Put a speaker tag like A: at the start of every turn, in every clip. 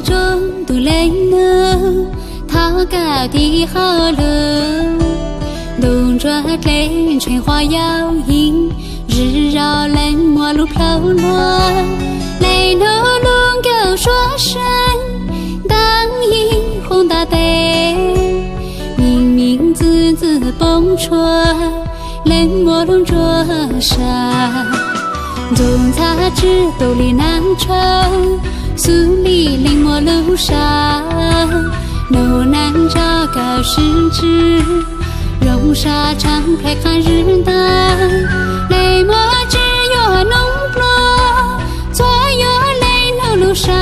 A: 中都泪呢，他高的好了。冬转连春花摇影，日绕冷漠路飘落。泪流龙狗说声，当迎红大队，明明字字蹦出，冷漠龙着沙。总擦指斗里难抽，苏里冷漠路上，路难找高时指，容沙敞开看日当，泪墨只有浓落，左右泪路上，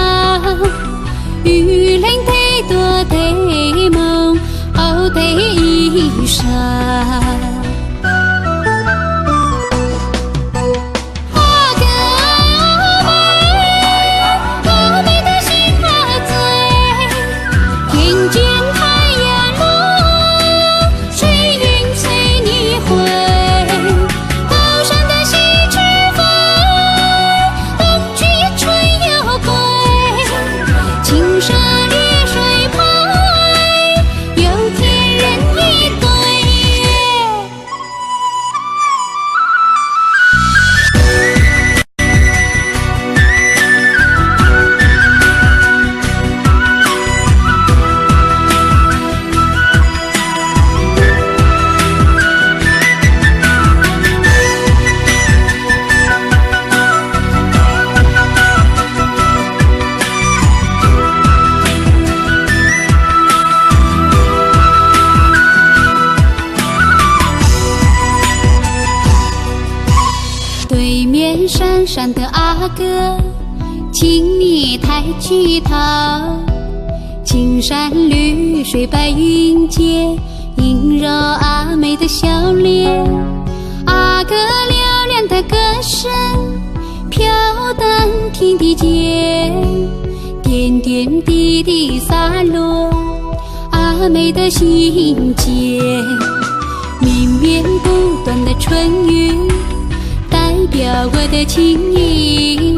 A: 雨淋得多得梦，后得衣裳。对面山上的阿哥，请你抬起头，青山绿水白云间，映绕阿妹的笑脸。阿哥嘹亮的歌声飘荡天地间，点点滴滴洒落阿妹的心间。绵绵不断的春雨代表我的情意，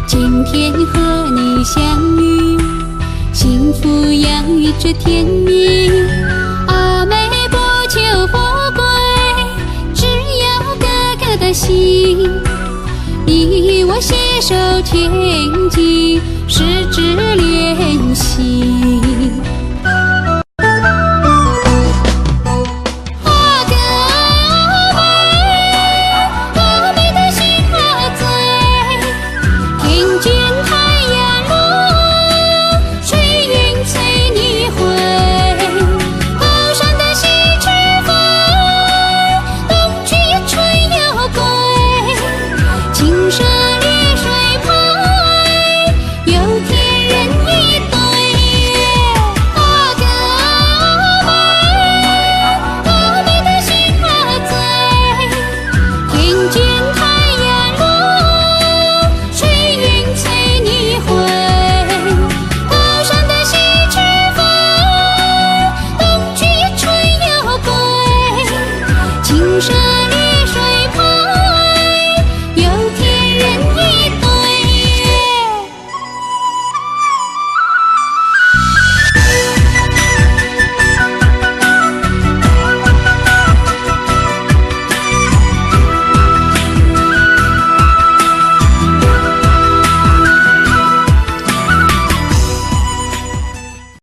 A: 今天和你相遇，幸福洋溢着甜蜜。阿妹不求富贵，只要哥哥的心，你我携手前进，十指连心。